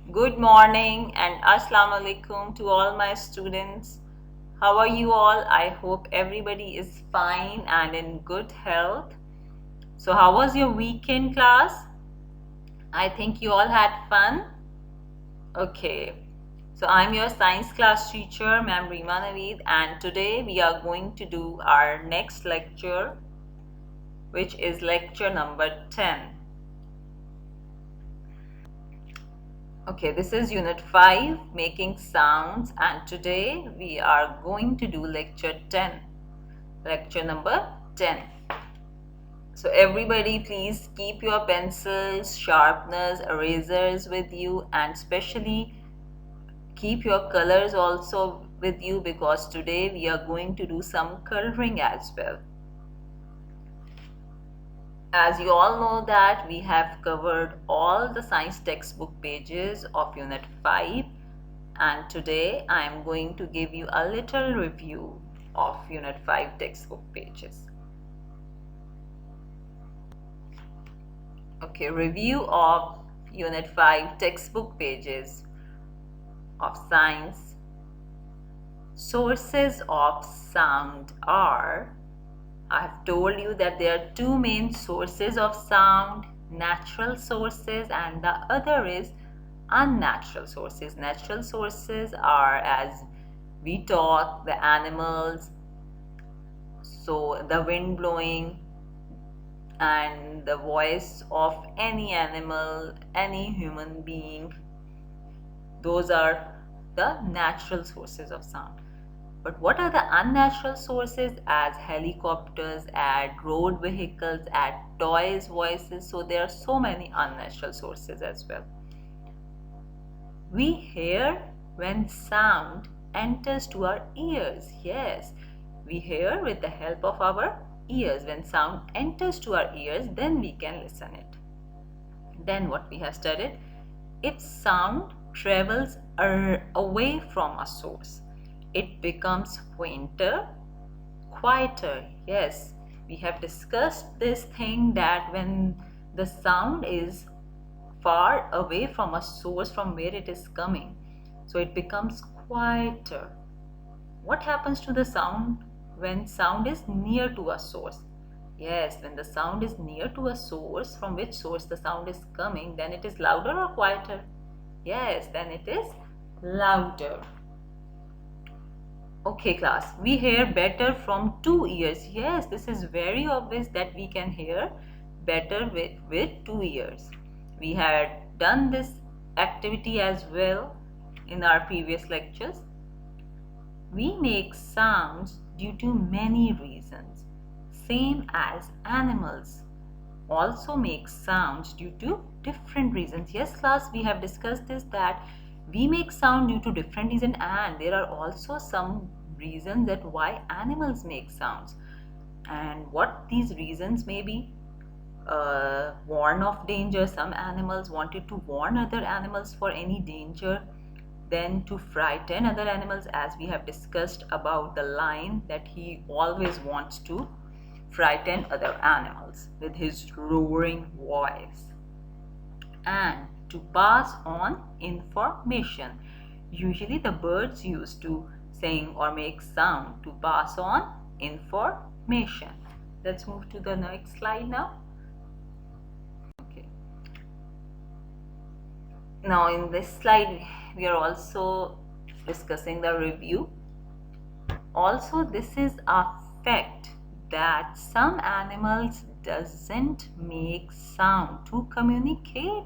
Good morning and Assalamu alaikum to all my students. How are you all? I hope everybody is fine and in good health. So, how was your weekend class? I think you all had fun. Okay. So, I'm your science class teacher, Ma'am Reema Naveed, and today we are going to do our next lecture, which is lecture number 10. Okay, this is unit 5, making sounds, and today we are going to do lecture 10, lecture number 10. So everybody please keep your pencils, sharpeners, erasers with you, and especially keep your colors also with you because today we are going to do some coloring as well. As you all know that we have covered all the science textbook pages of unit 5, and today I am going to give you a little review of unit 5 textbook pages. Okay, review of unit 5 textbook pages of science. Sources of sound are, I have told you that there are two main sources of sound, natural sources and the other is unnatural sources. Natural sources are, as we taught, the animals, so the wind blowing and the voice of any animal, any human being. Those are the natural sources of sound. But what are the unnatural sources? As helicopters, at road vehicles, at toys' voices. So there are so many unnatural sources as well. We hear when sound enters to our ears. Yes, we hear with the help of our ears. When sound enters to our ears, then we can listen it. Then what we have studied, if sound travels away from a source, it becomes fainter, quieter. Yes, we have discussed this thing that when the sound is far away from a source from where it is coming, so it becomes quieter. What happens to the sound when sound is near to a source? Yes, when the sound is near to a source, from which source the sound is coming, then it is louder or quieter? Yes, then it is louder. Okay class, we hear better from two ears. Yes, this is very obvious that we can hear better with two ears. We had done this activity as well in our previous lectures. We make sounds due to many reasons, same as animals also make sounds due to different reasons. Yes class, we have discussed this that we make sound due to different reasons and there are also some reasons that why animals make sounds. And what these reasons may be, warn of danger. Some animals wanted to warn other animals for any danger, then to frighten other animals, as we have discussed about the lion that he always wants to frighten other animals with his roaring voice, and to pass on information. Usually the birds used to sing or make sound to pass on information. Let's move to the next slide now. Okay. Now in this slide we are also discussing the review. Also, this is a fact that some animals doesn't make sound to communicate.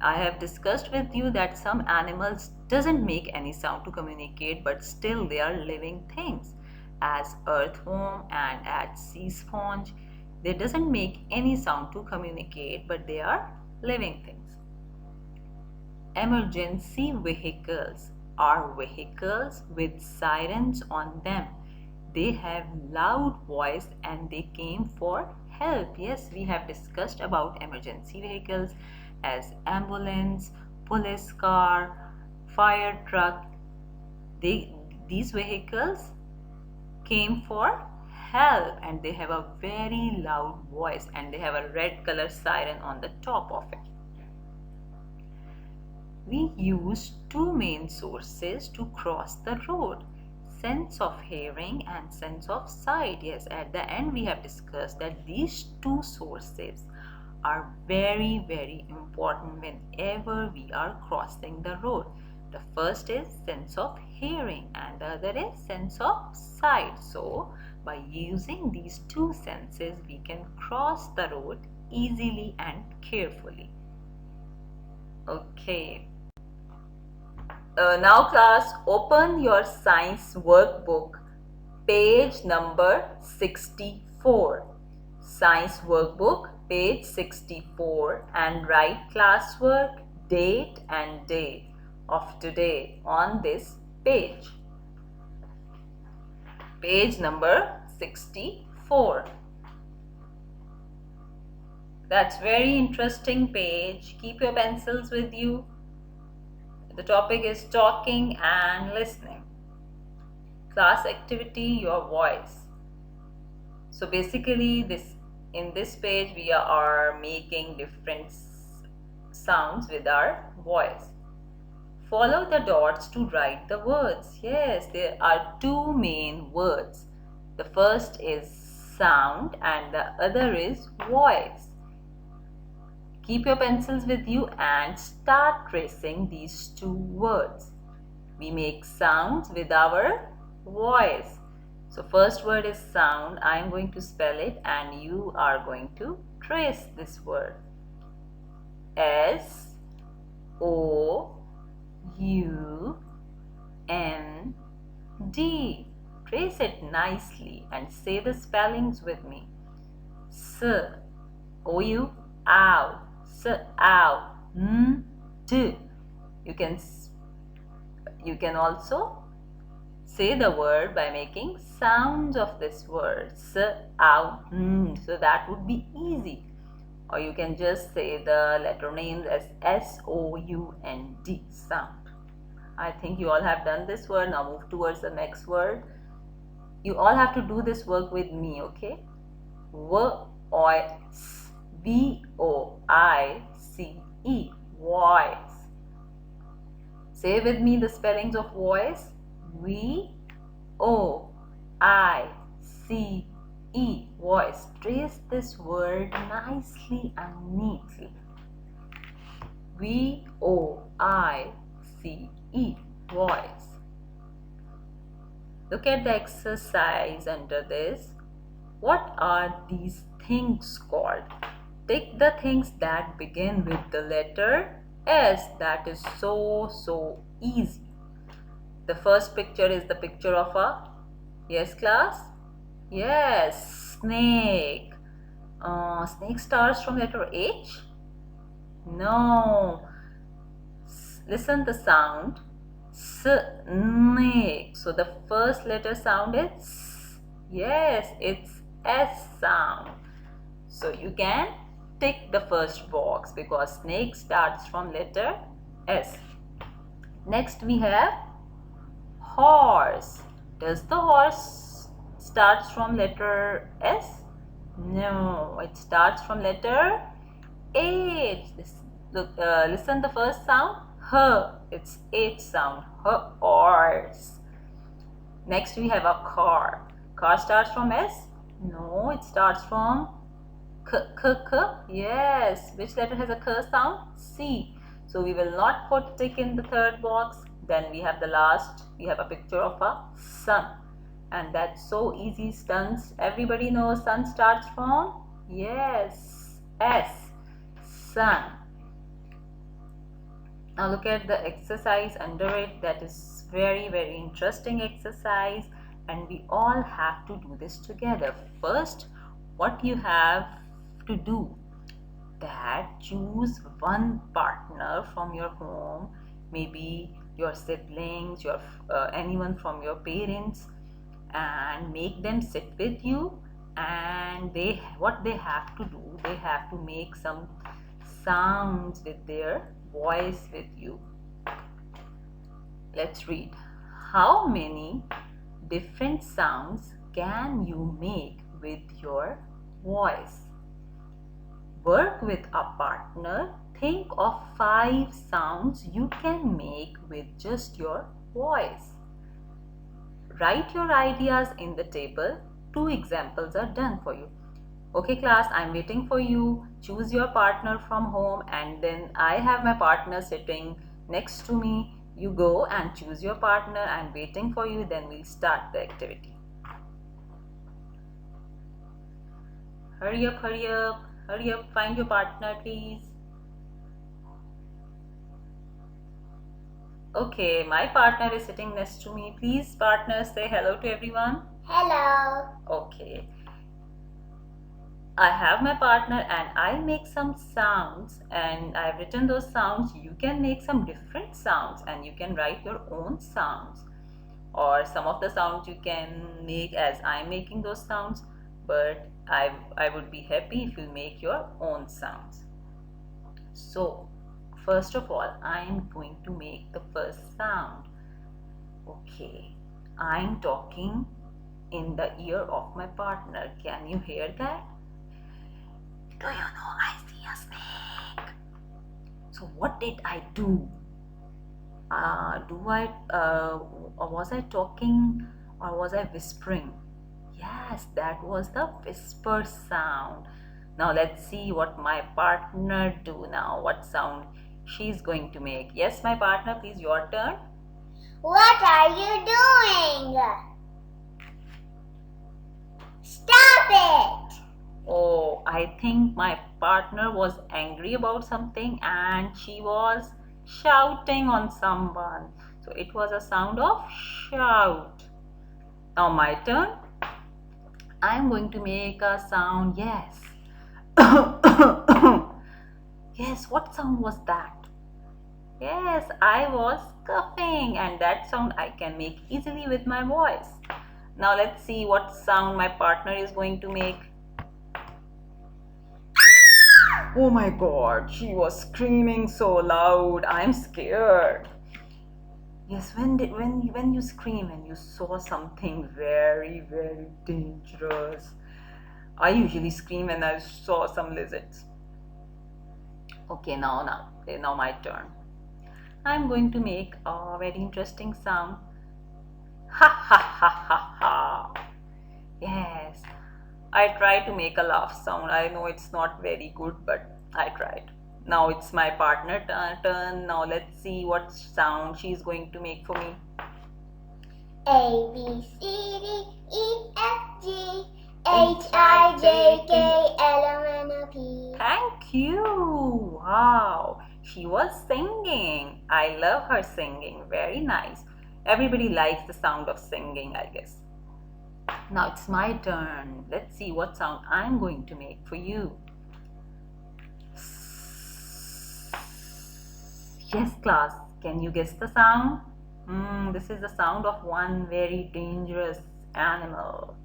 I have discussed with you that some animals doesn't make any sound to communicate, but still they are living things. As earthworm and at sea sponge, they doesn't make any sound to communicate, but they are living things. Emergency vehicles are vehicles with sirens on them. They have loud voice and they came for help. Yes, we have discussed about emergency vehicles as ambulance, police car, fire truck. These vehicles came for help and they have a very loud voice and they have a red color siren on the top of it. we use two main sources to cross the road: sense of hearing and sense of sight. Yes, at the end we have discussed that these two sources are very, very important whenever we are crossing the road. The first is sense of hearing and the other is sense of sight. So by using these two senses we can cross the road easily and carefully. Okay. Now class, open your science workbook, page number 64. Science workbook, page 64, and write classwork, date and day of today on this page. Page number 64. That's very interesting page. Keep your pencils with you. The topic is talking and listening. Class activity, your voice. So basically in this page we are making different sounds with our voice. Follow the dots to write the words. Yes, there are two main words. The first is sound and the other is voice. Keep your pencils with you and start tracing these two words. We make sounds with our voice. So first word is sound. I am going to spell it and you are going to trace this word. S O U N D. Trace it nicely and say the spellings with me. S O U ow. S ow. N D. You can also say the word by making sounds of this word. S, ow, n. So that would be easy. Or you can just say the letter names as S-O-U-N-D, sound. I think you all have done this word. Now move towards the next word. You all have to do this work with me, okay? Voice. V-O-I-C-E. Voice. Say with me the spellings of voice. V-O-I-C-E. Voice. Trace this word nicely and neatly. V-O-I-C-E. Voice. Look at the exercise under this. What are these things called? Take the things that begin with the letter S. That is so easy. The first picture is the picture of a, yes class? Yes, snake. Snake starts from letter H? No. Listen the sound. Snake. So the first letter sound is S. Yes, it's S sound. So you can tick the first box because snake starts from letter S. Next we have horse. Does the horse starts from letter S? No, it starts from letter H. Listen the first sound. H. It's H sound. Horse. Next we have a car. Car starts from S? No, it starts from K. Yes. Which letter has a K sound? C. So we will not put tick in the third box. Then we have the last. We have a picture of a sun. And that's so easy. Suns. Everybody knows sun starts from? Yes. S. Sun. Now look at the exercise under it. That is very interesting exercise. And we all have to do this together. First, what you have to do, that choose one partner from your home, maybe your siblings, your anyone from your parents, and make them sit with you, and what they have to do, they have to make some sounds with their voice with you. Let's read. How many different sounds can you make with your voice? Work with a partner. think of 5 sounds you can make with just your voice. Write your ideas in the table. 2 examples are done for you. Okay class, I'm waiting for you. Choose your partner from home, and then I have my partner sitting next to me. You go and choose your partner. I'm waiting for you. Then we'll start the activity. Hurry up, hurry up, hurry up. Find your partner, please. Okay, my partner is sitting next to me. Please, partner, say hello to everyone. Hello. Okay. I have my partner and I make some sounds, and I've written those sounds. You can make some different sounds and you can write your own sounds, or some of the sounds you can make as I'm making those sounds, but I would be happy if you make your own sounds. So first of all, I'm going to make the first sound. Okay, I'm talking in the ear of my partner. Can you hear that? Do you know I see a snake? So what did I do? Was I talking or was I whispering? Yes, that was the whisper sound. Now let's see what my partner do now. What sound she's going to make. Yes, my partner, please, your turn. What are you doing? Stop it! Oh, I think my partner was angry about something and she was shouting on someone. So it was a sound of shout. Now my turn. I'm going to make a sound. Yes. Yes, what sound was that? Yes, I was coughing, and that sound I can make easily with my voice. Now let's see what sound my partner is going to make. Oh my god, she was screaming so loud. I'm scared. Yes, when you scream and you saw something very dangerous. I usually scream when I saw some lizards. Okay, now my turn. I'm going to make a very interesting sound. Ha ha ha ha ha. Yes, I try to make a laugh sound. I know it's not very good, but I tried. Now it's my partner turn. Now let's see what sound she's going to make for me. A B C D E F G H I J K L M N O P. Thank you. Wow, she was singing. I love her singing. Very nice. Everybody likes the sound of singing, I guess. Now it's my turn. Let's see what sound I'm going to make for you. Yes, class. Can you guess the sound? This is the sound of one very dangerous animal.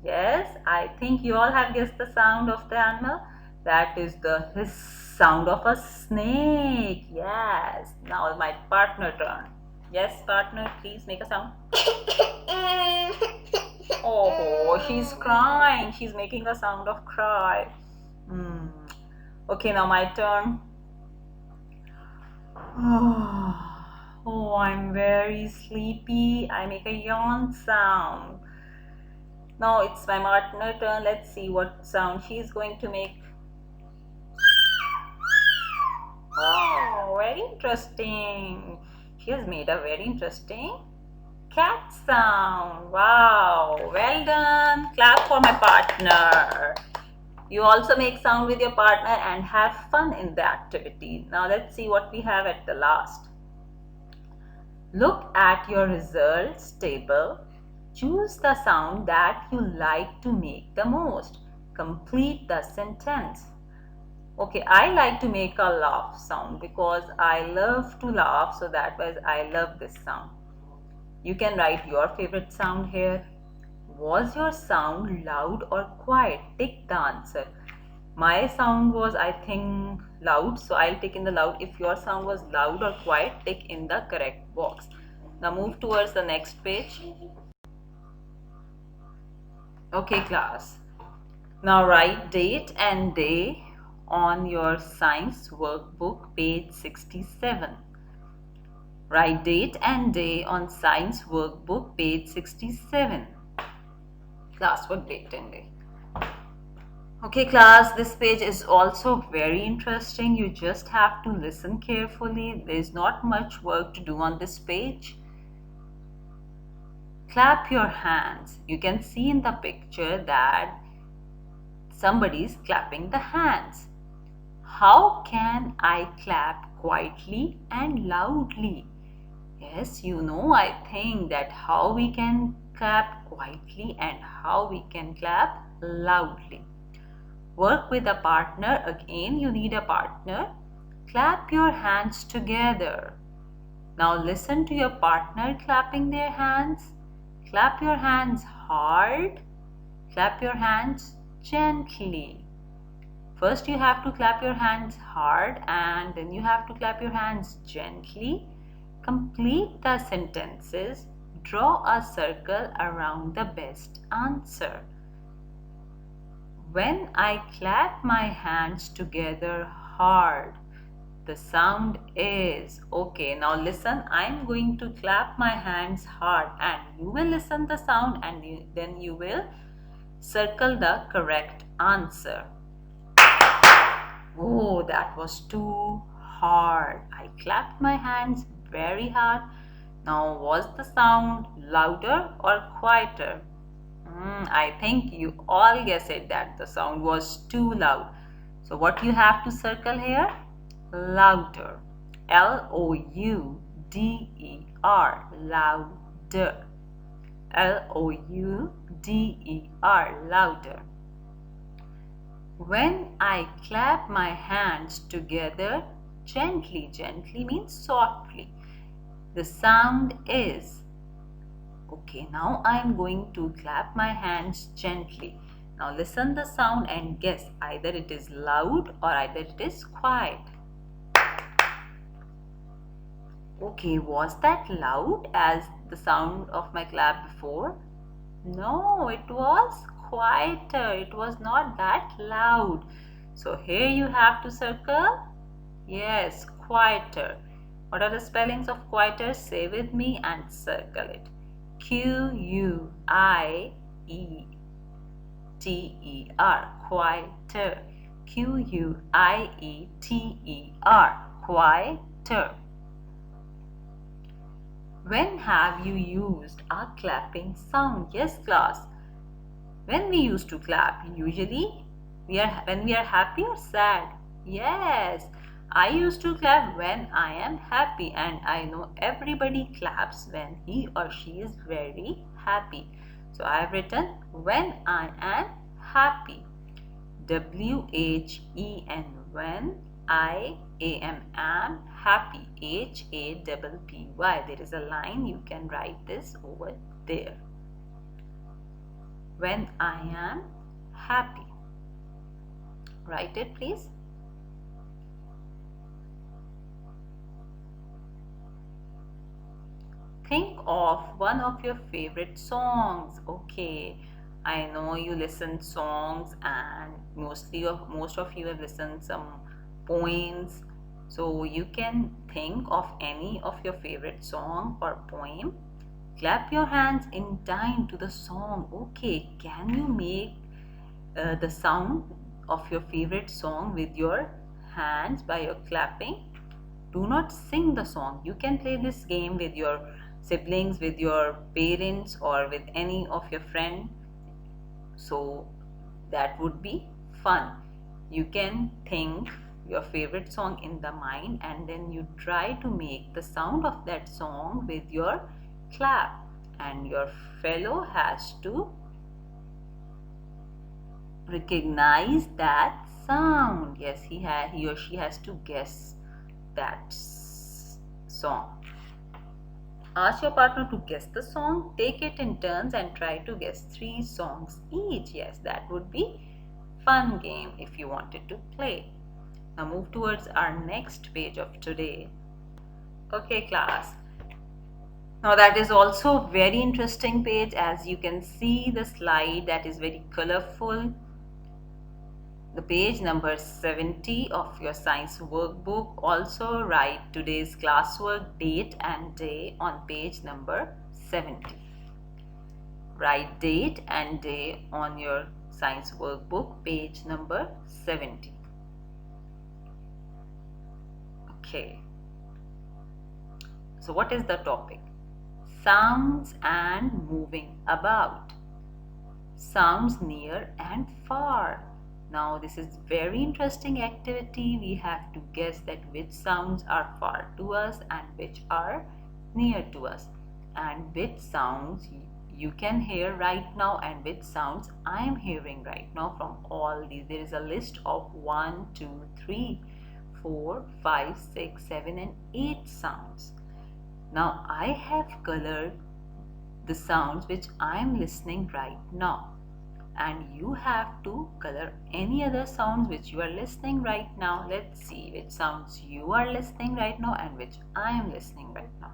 Yes, I think you all have guessed the sound of the animal. That is the hiss sound of a snake. Yes. Now my partner turn. Yes, partner, please make a sound. Oh, she's crying. She's making a sound of cry. Okay, now my turn. Oh, I'm very sleepy. I make a yawn sound. Now it's my partner turn. Let's see what sound she's going to make. Oh, very interesting. She has made a very interesting cat sound. Wow, well done. Clap for my partner. You also make sound with your partner and have fun in the activity. Now let's see what we have at the last. Look at your results table. Choose the sound that you like to make the most. Complete the sentence. Okay, I like to make a laugh sound because I love to laugh, so that was I love this sound. You can write your favorite sound here. Was your sound loud or quiet? Tick the answer. My sound was, I think, loud, so I'll tick in the loud. If your sound was loud or quiet, tick in the correct box. Now move towards the next page. Okay, class. Now write date and day on your science workbook, page 67. Write date and day on science workbook, page 67. Classwork date and day. Okay class, this page is also very interesting. You just have to listen carefully. There is not much work to do on this page. Clap your hands. You can see in the picture that somebody is clapping the hands. How can I clap quietly and loudly? Yes, you know, I think that how we can clap quietly and how we can clap loudly. Work with a partner. Again, you need a partner. Clap your hands together. Now listen to your partner clapping their hands. Clap your hands hard. Clap your hands gently. First you have to clap your hands hard and then you have to clap your hands gently. Complete the sentences. Draw a circle around the best answer. When I clap my hands together hard, the sound is. Okay, now listen, I'm going to clap my hands hard and you will listen the sound and then you will circle the correct answer. Oh, that was too hard. I clapped my hands very hard. Now, was the sound louder or quieter? I think you all guessed it that the sound was too loud. So what you have to circle here? Louder. L-O-U-D-E-R. Louder. L-O-U-D-E-R. Louder. When I clap my hands together gently, gently means softly, the sound is. Okay, now I am going to clap my hands gently. Now listen the sound and guess either it is loud or either it is quiet. Okay, was that loud as the sound of my clap before? No, it was quieter. It was not that loud. So here you have to circle. Yes, quieter. What are the spellings of quieter? Say with me and circle it. Q-U-I-E-T-E-R. Quieter. Q-U-I-E-T-E-R. Quieter. When have you used a clapping sound? Yes, class. When we used to clap, usually when we are happy or sad. Yes, I used to clap when I am happy, and I know everybody claps when he or she is very happy. So I have written when I am happy. W-H-E-N, when I am happy. H-A-P-P-Y. There is a line, you can write this over there. When I am happy. Write it, please. Think of one of your favorite songs. Okay, I know you listen songs and most of you have listened some poems. So you can think of any of your favorite song or poem. Clap your hands in time to the song. Okay, can you make the sound of your favorite song with your hands by your clapping? Do not sing the song. You can play this game with your siblings, with your parents, or with any of your friends. So that would be fun. You can think your favorite song in the mind and then you try to make the sound of that song with your clap, and your fellow has to recognize that sound. Yes, he or she has to guess that song. Ask your partner to guess the song. Take it in turns and try to guess 3 songs each. Yes, that would be fun game if you wanted to play. Now move towards our next page of today. Okay class. Now that is also very interesting page. As you can see the slide, that is very colorful. the page number 70 of your science workbook. Also write today's classwork date and day on page number 70. Write date and day on your science workbook, page number 70. Okay. So what is the topic? Sounds and moving about. Sounds near and far. Now this is very interesting activity. We have to guess that which sounds are far to us and which are near to us, and which sounds you can hear right now and which sounds I am hearing right now from all these. There is a list of 1, 2, 3, 4, 5, 6, 7 and 8 sounds. Now I have colored the sounds which I am listening right now, and you have to color any other sounds which you are listening right now. Let's see which sounds you are listening right now and which I am listening right now.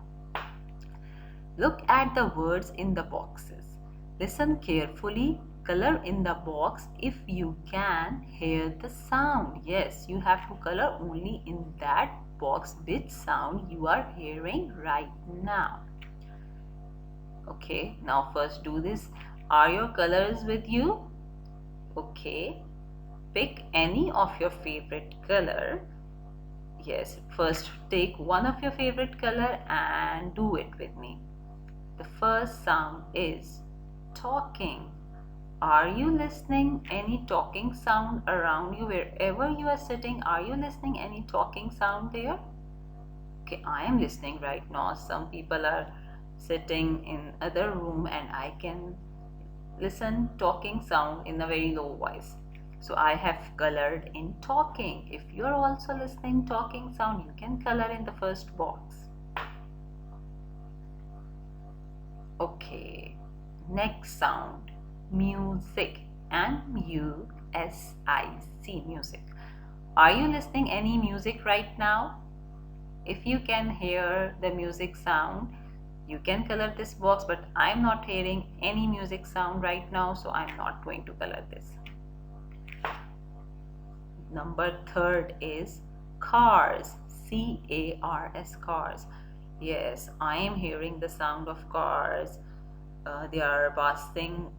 Look at the words in the boxes. Listen carefully. Color in the box if you can hear the sound. Yes, you have to color only in that box which sound you are hearing right now. Okay, now first do this. Are your colors with you? Okay, pick any of your favorite color. Yes, first take one of your favorite color and do it with me. The first sound is talking. Are you listening any talking sound around you wherever you are sitting? Are you listening any talking sound there? Okay, I am listening right now. Some people are sitting in other room and I can listen talking sound in a very low voice. So I have colored in talking. If you are also listening talking sound, you can color in the first box. Okay, next sound, music, M-U-S-I-C, music. Are you listening any music right now? If you can hear the music sound, you can color this box, but I'm not hearing any music sound right now, so I'm not going to color this. Number third is cars, C-A-R-S, cars. Yes, I am hearing the sound of cars. They are passing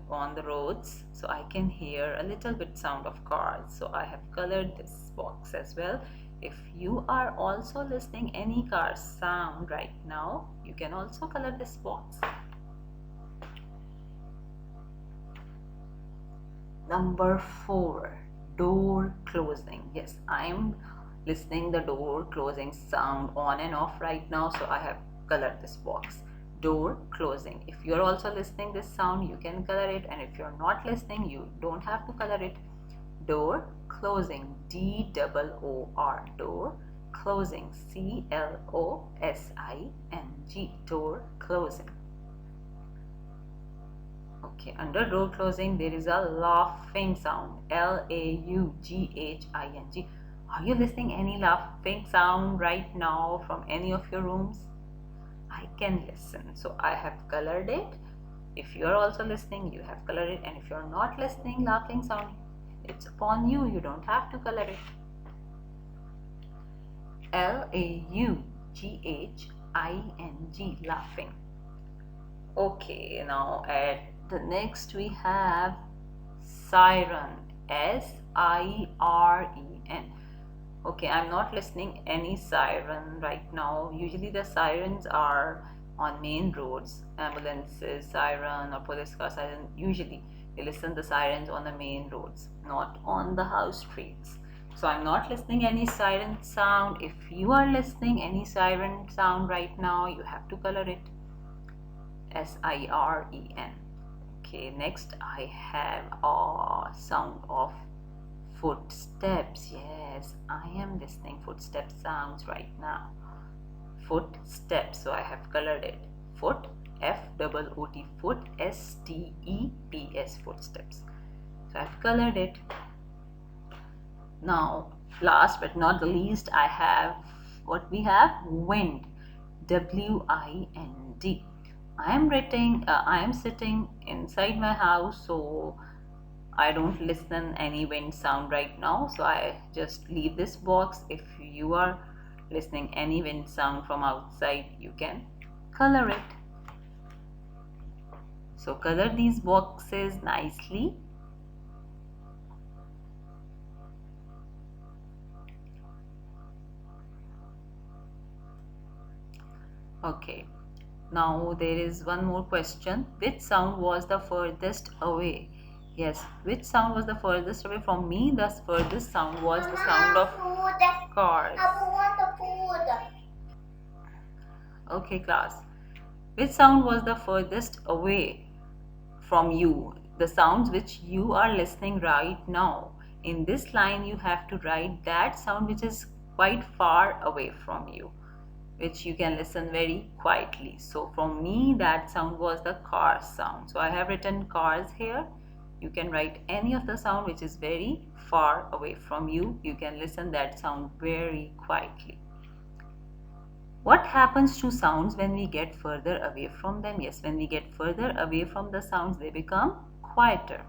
on the roads, so I can hear a little bit sound of cars. So I have colored this box as well. If you are also listening any car sound right now, you can also color this box. Number 4, door closing. Yes, I am listening the door closing sound on and off right now, so I have colored this box. Door closing. If you're also listening this sound, you can color it, and if you're not listening, you don't have to color it. Door closing, D-O-O-R, door closing, C-L-O-S-I-N-G, door closing. Okay, under door closing there is a laughing sound, L-A-U-G-H-I-N-G. Are you listening any laughing sound right now from any of your rooms? I can listen, so I have colored it. If you are also listening, you have colored it, and if you are not listening laughing sound, it's upon you, you don't have to color it. L-A-U-G-H-I-N-G, laughing. Okay, now at the next we have siren, S-I-R-E-N. Okay, I'm not listening any siren right now. Usually the sirens are on main roads, ambulances, siren or police car siren. Usually you listen the sirens on the main roads, not on the house streets. So I'm not listening any siren sound. If you are listening any siren sound right now, you have to color it, S-I-R-E-N. Okay, next I have a sound of footsteps. Yes, I am listening footstep sounds right now. Footsteps, so I have colored it. Foot, F-O-O-T, foot, S-T-E-P-S, footsteps. So I've colored it. Now, last but not the least, I have what we have, wind, W-I-N-D. I am sitting inside my house, so I don't listen any wind sound right now, so I just leave this box. If you are listening any wind sound from outside, you can color it. So color these boxes nicely. Okay, now there is one more question. Which sound was the furthest away? Yes, which sound was the furthest away from me? The furthest sound was the sound of cars. I want the food. Okay, class. Which sound was the furthest away from you? The sounds which you are listening right now. In this line, you have to write that sound which is quite far away from you, which you can listen very quietly. So from me, that sound was the car sound. So I have written cars here. You can write any of the sound which is very far away from you. You can listen that sound very quietly. What happens to sounds when we get further away from them? Yes, when we get further away from the sounds, they become quieter.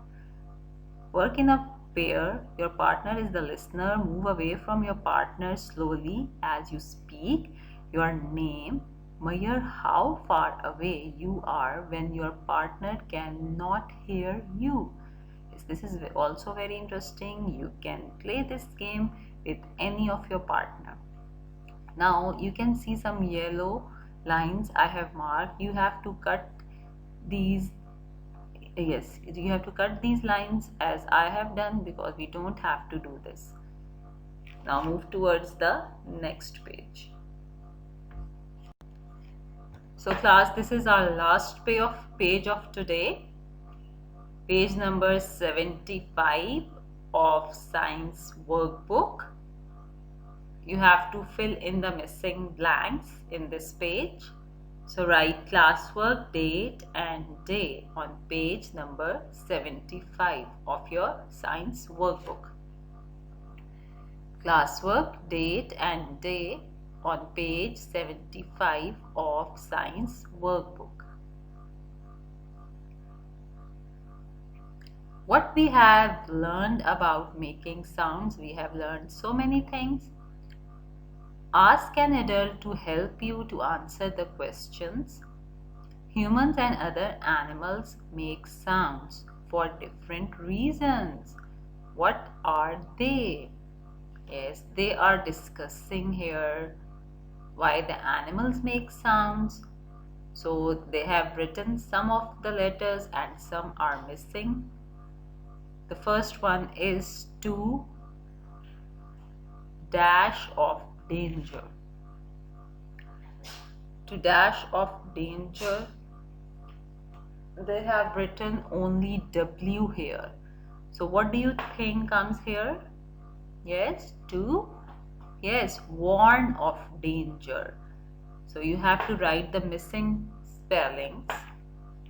Work in a pair. Your partner is the listener. Move away from your partner slowly as you speak your name. Measure how far away you are when your partner cannot hear you. Yes, this is also very interesting. You can play this game with any of your partner. Now you can see some yellow lines I have marked. You have to cut these. Yes, you have to cut these lines as I have done, because we don't have to do this. Now move towards the next page. So class, this is our last page of today. Page number 75 of science workbook. You have to fill in the missing blanks in this page. So write classwork, date and day on page number 75 of your science workbook. Classwork, date and day on page 75 of science workbook. What we have learned about making sounds, we have learned so many things. Ask an adult to help you to answer the questions. Humans and other animals make sounds for different reasons. What are they? Yes, they are discussing here why the animals make sounds. So they have written some of the letters and some are missing. The first one is to dash off danger. To dash off danger, they have written only W here. So what do you think comes here? Yes, to, yes, warn of danger. So you have to write the missing spellings.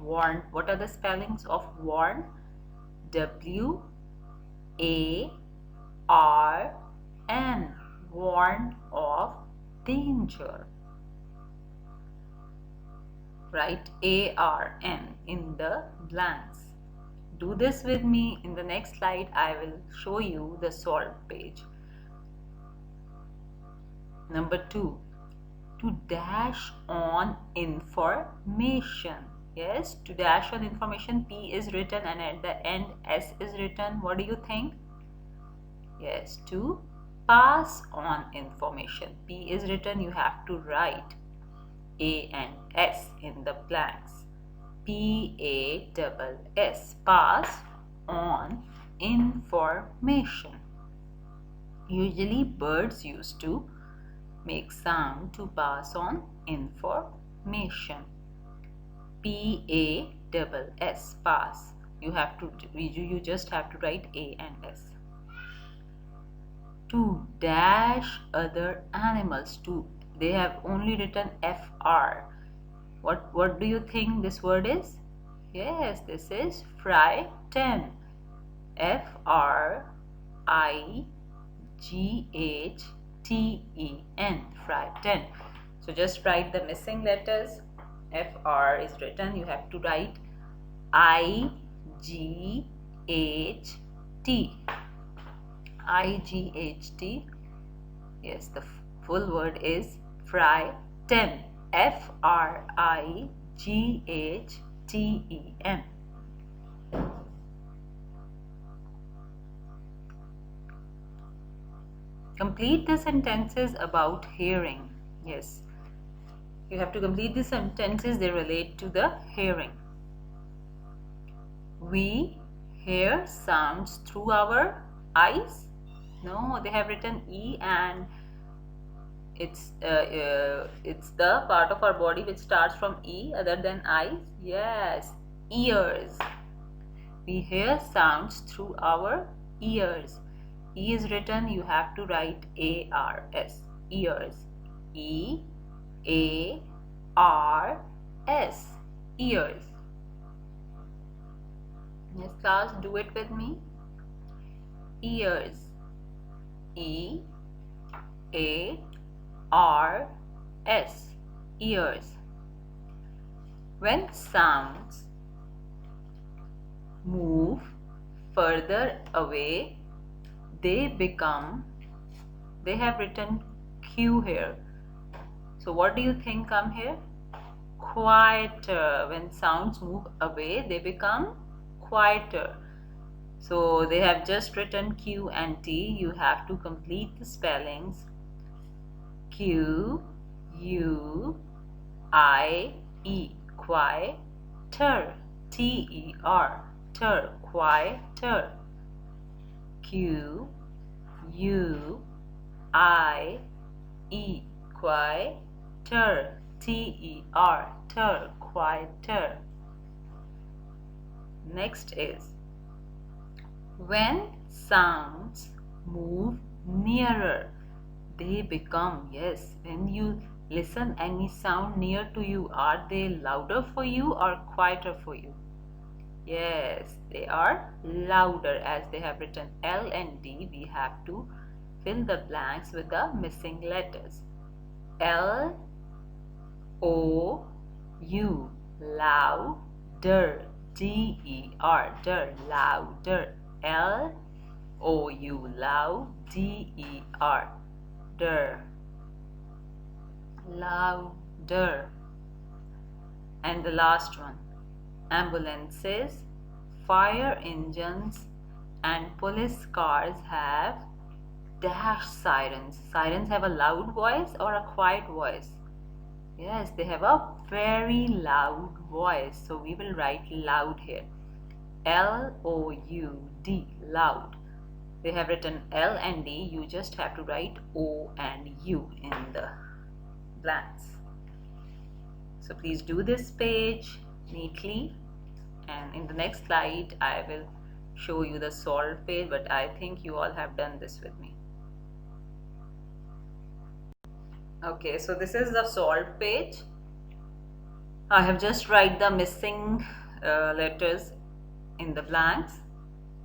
Warn, what are the spellings of warn? W A R N, warn of danger. Write ARN in the blanks. Do this with me. In the next slide, I will show you the solved page. Number 2, to dash on information. Yes, to dash on information, P is written and at the end S is written. What do you think? Yes, to pass on information. P is written, you have to write A and S in the blanks. PASS, pass on information. Usually birds used to make sound to pass on information. PASS, pass. You just have to write A and S. To dash other animals, to, they have only written FR. What do you think this word is? Yes, this is frighten. FRIGHTEN, frighten. So just write the missing letters. FR is written, you have to write IGHT. I-G-H-T. Yes, the full word is Frighten. F-R-I-G-H-T-E-N. Complete the sentences about hearing. Yes, you have to complete the sentences, they relate to the hearing. We hear sounds through our eyes. No, they have written E, and it's the part of our body which starts from E other than eyes. Yes, ears. We hear sounds through our ears. E is written, you have to write A-R-S. Ears. E-A-R-S. Ears. Yes, class, do it with me. Ears. E-A-R-S. Ears. When sounds move further away, they have written Q here. So what do you think come here? Quieter. When sounds move away, they become quieter. So they have just written Q and T. You have to complete the spellings. Q, U, I, E. Quieter. T-E-R. Ter. Quieter. Q, U, I, E. Quieter. T-E-R. Ter. Quieter. Next is, when sounds move nearer, they become, yes, when you listen any sound near to you, are they louder for you or quieter for you? Yes, they are louder, as they have written L and D. We have to fill the blanks with the missing letters. L, O, U, louder. D-E-R, der, louder. L, O, U, loud. D-E-R, der, louder. And the last one, ambulances, fire engines, and police cars have dash sirens. Sirens have a loud voice or a quiet voice? Yes, they have a very loud voice. So we will write loud here. L-O-U-D, loud. They have written L and D. You just have to write O and U in the blanks. So please do this page neatly. And in the next slide, I will show you the solved page, but I think you all have done this with me. Okay, so this is the solved page. I have just write the missing letters in the blanks.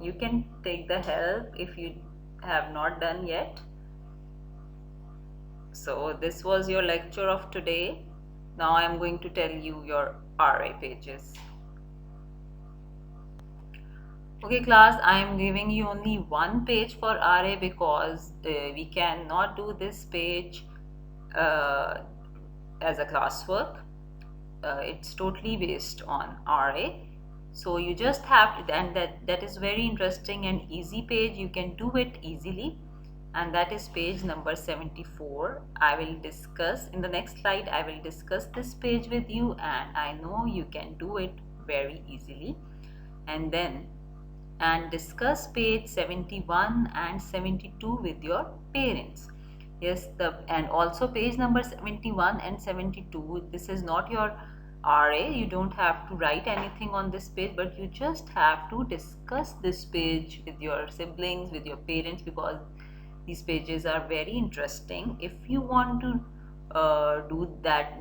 You can take the help if you have not done yet. So this was your lecture of today. Now I am going to tell you your RA pages. Okay class, I am giving you only one page for RA because we cannot do this page as a classwork. It's totally based on RA. So you just have to, and that is very interesting and easy page. You can do it easily, and that is page number 74. I will discuss in the next slide. I will discuss this page with you, and I know you can do it very easily. And discuss page 71 and 72 with your parents. Yes, and also page number 71 and 72. This is not your RA. You don't have to write anything on this page, but you just have to discuss this page with your siblings, with your parents, because these pages are very interesting. If you want to do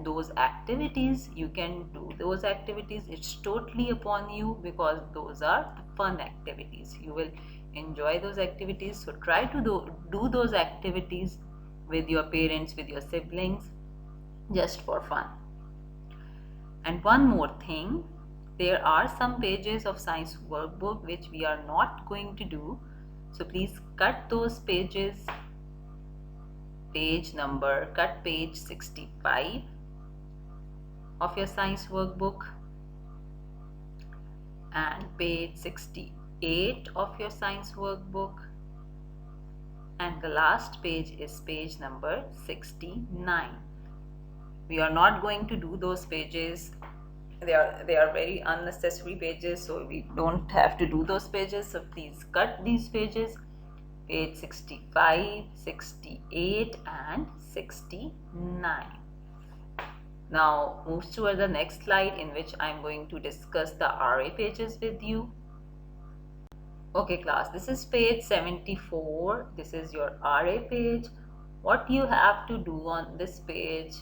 those activities, you can do those activities. It's totally upon you, because those are the fun activities. You will enjoy those activities. So try to do those activities with your parents, with your siblings, just for fun. And one more thing, there are some pages of science workbook which we are not going to do, so please cut those pages. Cut page 65 of your science workbook and page 68 of your science workbook, and the last page is page number 69. We are not going to do those pages. They are very unnecessary pages, so we don't have to do those pages. So please cut these pages, page 65, 68 and 69. Now move toward the next slide, in which I am going to discuss the RA pages with you. Okay class, this is page 74. This is your RA page. What you have to do on this page,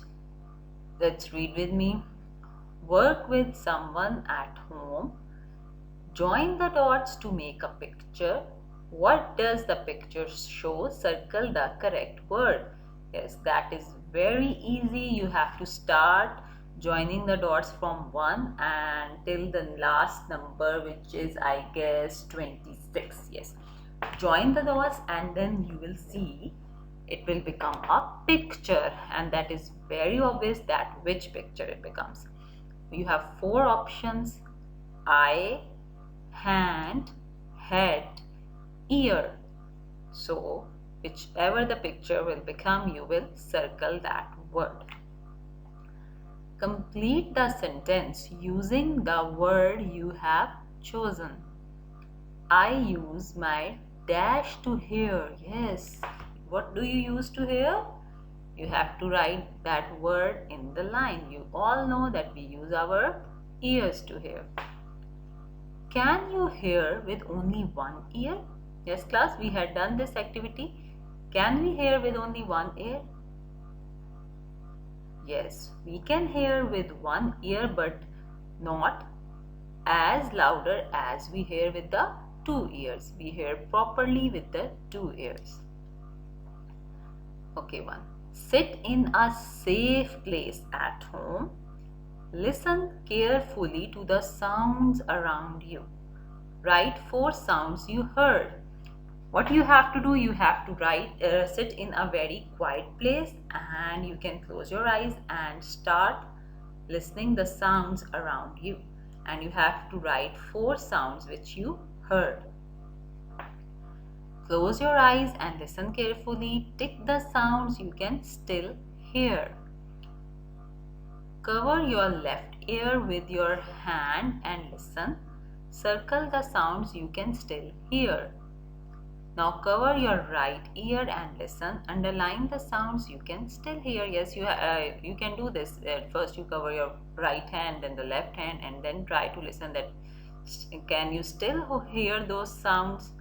let's read with me. Work with someone at home. Join the dots to make a picture. What does the picture show? Circle the correct word. Yes, that is very easy. You have to start joining the dots from 1 and till the last number, which is, I guess, 26. Yes, join the dots and then you will see it will become a picture, and that is very obvious that which picture it becomes. You have 4 options: eye, hand, head, ear. So whichever the picture will become, you will circle that word. Complete the sentence using the word you have chosen. I use my dash to hear. Yes, what do you use to hear? You have to write that word in the line. You all know that we use our ears to hear. Can you hear with only one ear? Yes class, we had done this activity. Can we hear with only one ear? Yes, we can hear with one ear, but not as louder as we hear with the 2 ears. We hear properly with the 2 ears. Okay, 1. Sit in a safe place at home. Listen carefully to the sounds around you. Write 4 sounds you heard. What you have to do, you have to sit in a very quiet place, and you can close your eyes and start listening the sounds around you, and you have to write 4 sounds which you heard. Close your eyes and listen carefully. Tick the sounds you can still hear. Cover your left ear with your hand and listen. Circle the sounds you can still hear. Now cover your right ear and listen. Underline the sounds you can still hear. Yes, you can do this. First you cover your right hand, then the left hand, and then try to listen that can you still hear those sounds,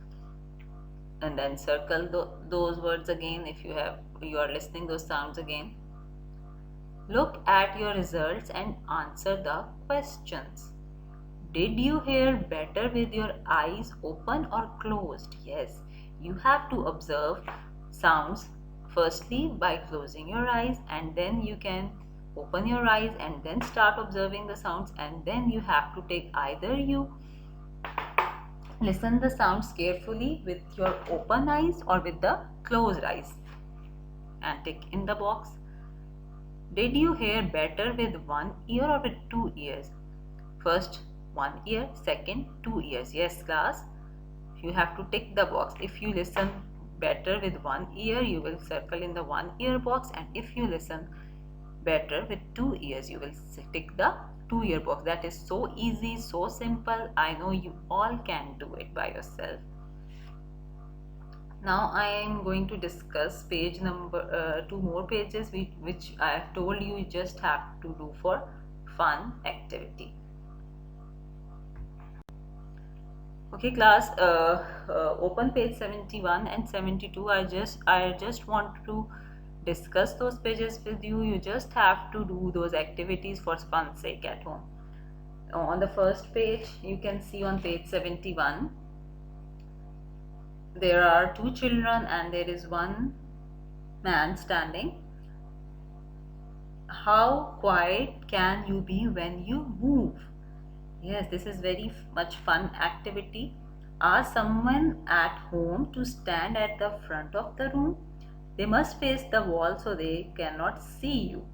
and then circle those words again if you are listening those sounds again. Look at your results and answer the questions. Did you hear better with your eyes open or closed? Yes, you have to observe sounds firstly by closing your eyes, and then you can open your eyes and then start observing the sounds, and then you have to take either you listen the sounds carefully with your open eyes or with the closed eyes, and tick in the box. Did you hear better with one ear or with 2 ears? First 1 ear, second 2 ears. Yes class, you have to tick the box. If you listen better with 1 ear, you will circle in the 1 ear box, and if you listen better with 2 ears, you will tick the 2 ear box. That is so easy, so simple. I know you all can do it by yourself. Now I am going to discuss page number 2 more pages which I have told you just have to do for fun activity. Okay class, open page 71 and 72. I just want to discuss those pages with you. You just have to do those activities for fun's sake at home. On the first page, you can see on page 71, there are 2 children and there is 1 man standing. How quiet can you be when you move? Yes, this is very much fun activity. Ask someone at home to stand at the front of the room. They must face the wall so they cannot see you.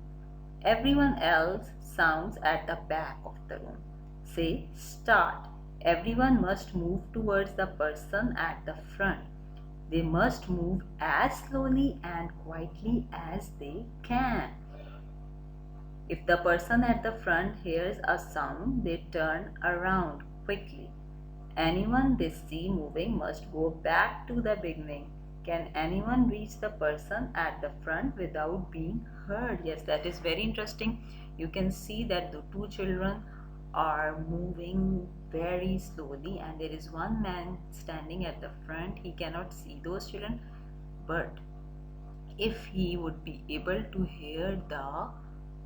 Everyone else sounds at the back of the room. Say start. Everyone must move towards the person at the front. They must move as slowly and quietly as they can. If the person at the front hears a sound, they turn around quickly. Anyone they see moving must go back to the beginning. Can anyone reach the person at the front without being heard? Yes, that is very interesting. You can see that the two children are moving very slowly, and there is one man standing at the front. He cannot see those children, but if he would be able to hear the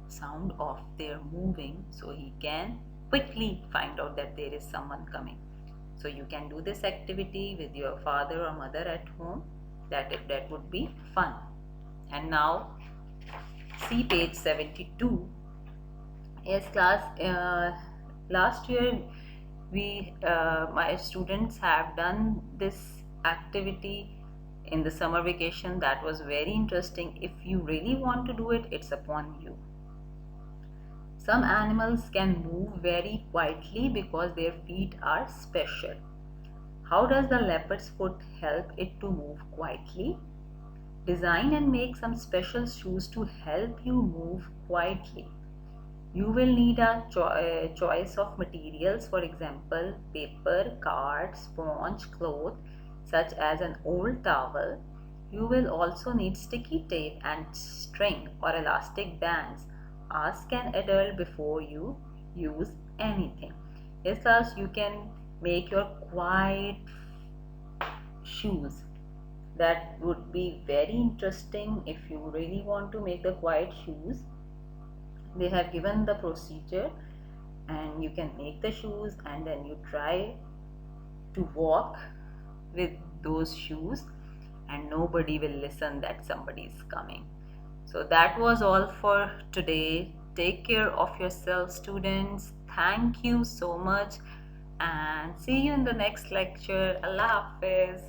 sound of their moving, so he can quickly find out that there is someone coming. So you can do this activity with your father or mother at home. That would be fun. And now see page 72. Yes, class. Last year we my students have done this activity in the summer vacation. That was very interesting. If you really want to do it, it's upon you. Some animals can move very quietly because their feet are special. How does the leopard's foot help it to move quietly? Design and make some special shoes to help you move quietly. You will need a choice of materials, for example, paper, card, sponge, cloth, such as an old towel. You will also need sticky tape and string or elastic bands. Ask an adult before you use anything. Yes, class, you can make your quiet shoes. That would be very interesting if you really want to make the quiet shoes. They have given the procedure, and you can make the shoes and then you try to walk with those shoes, and nobody will listen that somebody is coming. So that was all for today. Take care of yourself, students. Thank you so much, and see you in the next lecture. Allah Hafiz.